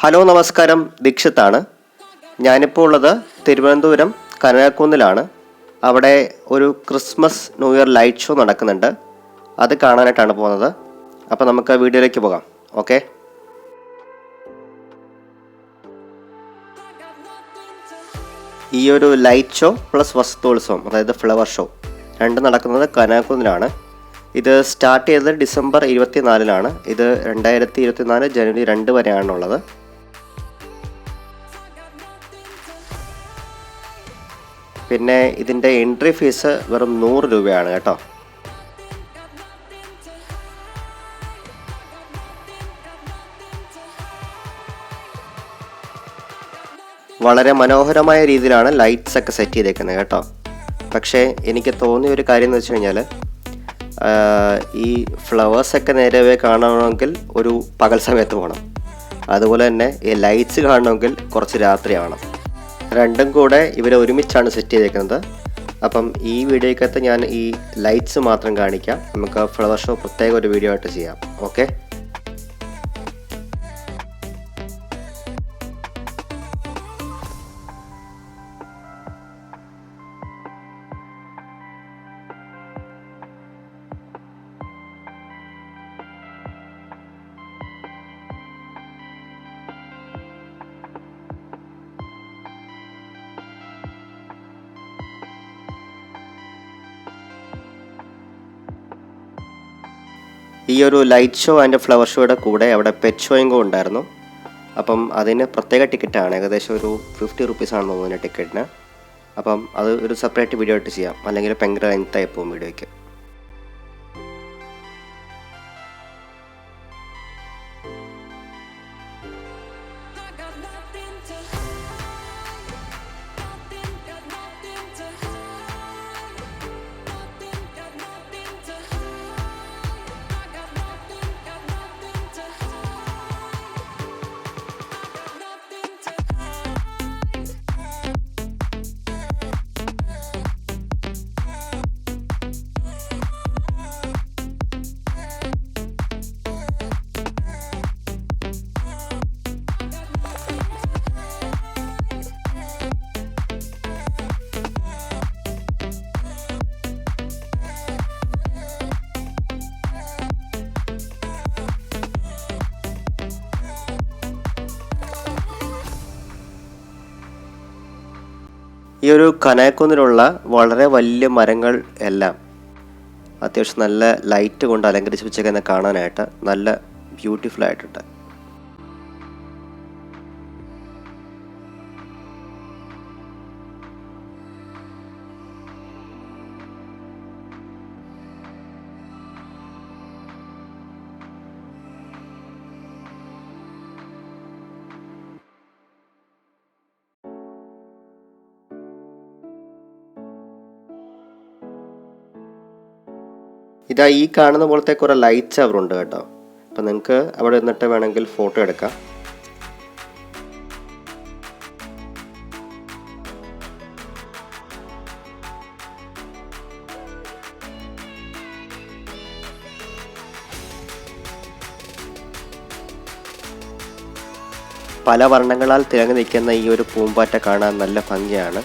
Hello നമസ്കാരം, ദീക്ഷിത്താണ്. ഞാനിപ്പോൾ ഉള്ളത് തിരുവനന്തപുരം കനകക്കുന്നിലാണ്. അവിടെ ഒരു Christmas new year light show നടക്കുന്നുണ്ട്. അത് കാണാനായിട്ടാണ് പോകുന്നത്. അപ്പോൾ നമുക്ക് വീഡിയോയിലേക്ക് പോകാം. ഓക്കെ. ഈ ഒരു ലൈറ്റ് ഷോ പ്ലസ് വസ്തുത്സവം, അതായത് ഫ്ലവർ ഷോ, രണ്ടും നടക്കുന്നത് കനകക്കുന്നിലാണ്. ഇത് സ്റ്റാർട്ട് ചെയ്തത് ഡിസംബർ 24-നാണ്. ഇത് 2024 ജനുവരി 2 വരെയാണുള്ളത്. പിന്നെ ഇതിൻ്റെ എൻട്രി ഫീസ് വെറും 100 രൂപയാണ് കേട്ടോ. വളരെ മനോഹരമായ രീതിയിലാണ് ലൈറ്റ്സ് ഒക്കെ സെറ്റ് ചെയ്തേക്കുന്നത് കേട്ടോ. പക്ഷേ എനിക്ക് തോന്നിയ ഒരു കാര്യം എന്ന് വെച്ച് കഴിഞ്ഞാൽ, ഈ ഫ്ലവേഴ്സൊക്കെ നേരവേ കാണണമെങ്കിൽ ഒരു പകൽ സമയത്ത് പോകണം. അതുപോലെ തന്നെ ഈ ലൈറ്റ്സ് കാണണമെങ്കിൽ കുറച്ച് രാത്രി ആവണം. രണ്ടും കൂടെ ഇവർ ഒരുമിച്ചാണ് സെറ്റ് ചെയ്തേക്കുന്നത്. അപ്പം ഈ വീഡിയോയ്ക്കകത്ത് ഞാൻ ഈ ലൈറ്റ്സ് മാത്രം കാണിക്കാം. നമുക്ക് ഫ്ലവർ ഷോ പ്രത്യേക ഒരു വീഡിയോ ആയിട്ട് ചെയ്യാം. ഓക്കെ. ഈ ഒരു ലൈറ്റ് ഷോ ആൻഡ് ഫ്ലവർ ഷോയുടെ കൂടെ അവിടെ പെറ്റ് ഷോയും കൂടെ ഉണ്ടായിരുന്നു. അപ്പം അതിന് പ്രത്യേക ടിക്കറ്റാണ്. ഏകദേശം ഒരു 50 റുപ്പീസാണെന്ന് തോന്നുന്നു ടിക്കറ്റിന്. അപ്പം അത് ഒരു സെപ്പറേറ്റ് വീഡിയോ ആയിട്ട് ചെയ്യാം, അല്ലെങ്കിൽ ഭയങ്കര ലെങ്തായി പോകും വീഡിയോയ്ക്ക്. ഈ ഒരു കനകക്കുന്നിലുള്ള വളരെ വലിയ മരങ്ങൾ എല്ലാം അത്യാവശ്യം നല്ല ലൈറ്റ് കൊണ്ട് അലങ്കരിച്ച് വെച്ചേക്കുന്ന കാണാനായിട്ട് നല്ല ബ്യൂട്ടിഫുൾ ആയിട്ടുണ്ട്. ഇതാ ഈ കാണുന്ന പോലത്തെ കുറേ ലൈറ്റ്സ് അവിടെ ഉണ്ട് കേട്ടോ. അപ്പം നിങ്ങൾക്ക് അവിടെ നിന്നിട്ട് വേണമെങ്കിൽ ഫോട്ടോ എടുക്കാം. പല വർണ്ണങ്ങളാൽ തിളങ്ങി നിൽക്കുന്ന ഈ ഒരു പൂമ്പാറ്റ കാണാൻ നല്ല ഭംഗിയാണ്.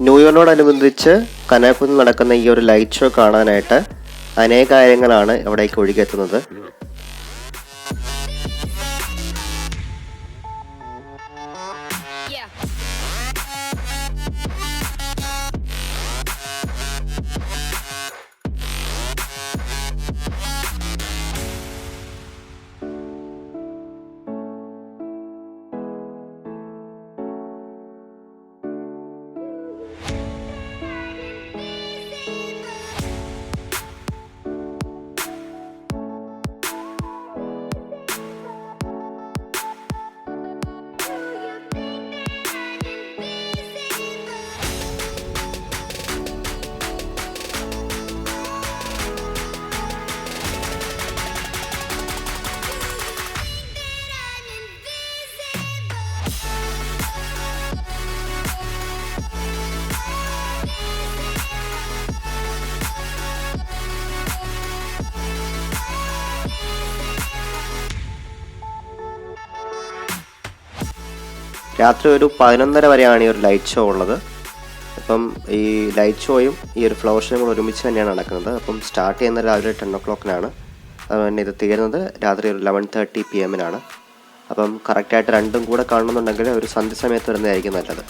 ന്യൂ ഇയറിനോടനുബന്ധിച്ച് കനകക്കുന്നിൽ നടക്കുന്ന ഈ ഒരു ലൈറ്റ് ഷോ കാണാനായിട്ട് അനേകായിരങ്ങളാണ് ഇവിടേക്ക് ഒഴുകിയെത്തുന്നത്. രാത്രി ഒരു 11:30 വരെയാണ് ഈ ഒരു ലൈറ്റ് ഷോ ഉള്ളത്. അപ്പം ഈ ലൈറ്റ് ഷോയും ഈ ഒരു ഫ്ലവർ ഷോയും കൂടെ ഒരുമിച്ച് തന്നെയാണ് നടക്കുന്നത്. അപ്പം സ്റ്റാർട്ട് ചെയ്യുന്നത് രാവിലെ 10 o'clock-നാണ്. അതുപോലെ ഇത് തീരുന്നത് രാത്രി ഒരു 11:30 PM-നാണ്. അപ്പം കറക്റ്റായിട്ട് രണ്ടും കൂടെ കാണണമെന്നുണ്ടെങ്കിൽ ഒരു സന്ധ്യ സമയത്ത് വരുന്നതായിരിക്കും നല്ലത്.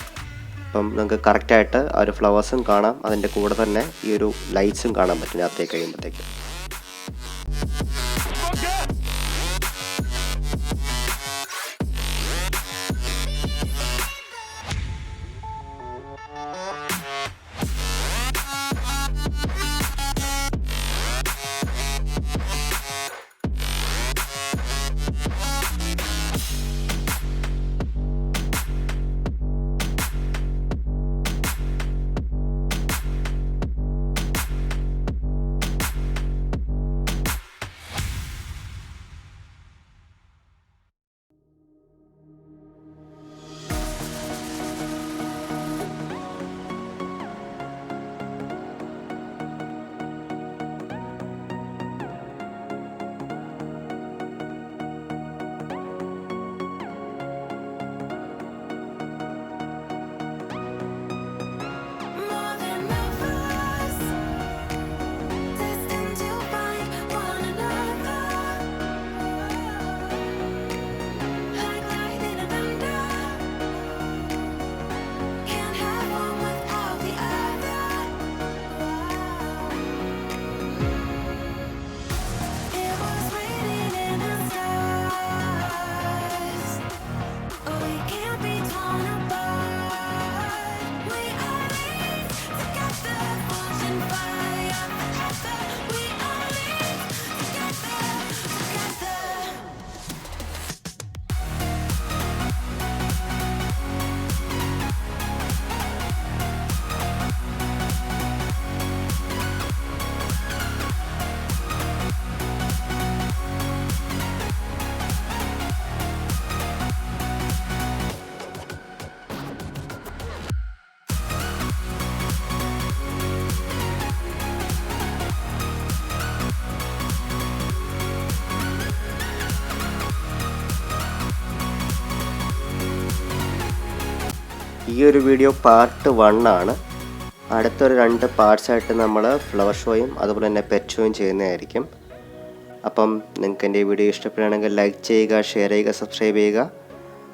അപ്പം നിങ്ങൾക്ക് കറക്റ്റായിട്ട് ആ ഒരു ഫ്ലവേഴ്സും കാണാം, അതിൻ്റെ കൂടെ തന്നെ ഈ ഒരു ലൈറ്റ്സും കാണാൻ പറ്റും രാത്രി കഴിയുമ്പോഴത്തേക്ക്. ഈ ഒരു വീഡിയോ പാർട്ട് 1 ആണ്. അടുത്തൊരു 2 പാർട്സായിട്ട് നമ്മൾ ഫ്ലവർ ഷോയും അതുപോലെ തന്നെ പെറ്റ് ഷോയും ചെയ്യുന്നതായിരിക്കും. അപ്പം നിങ്ങൾക്ക് എൻ്റെ ഈ വീഡിയോ ഇഷ്ടപ്പെടുകയാണെങ്കിൽ ലൈക്ക് ചെയ്യുക, ഷെയർ ചെയ്യുക, സബ്സ്ക്രൈബ് ചെയ്യുക.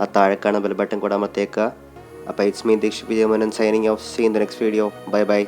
ആ താഴെ കാണുന്ന ബെൽ ബട്ടൺ കൂടെ അമർത്തേക്കുക. അപ്പോൾ it's me Deeksha Vijayamohan signing off. See in the next video. Bye by.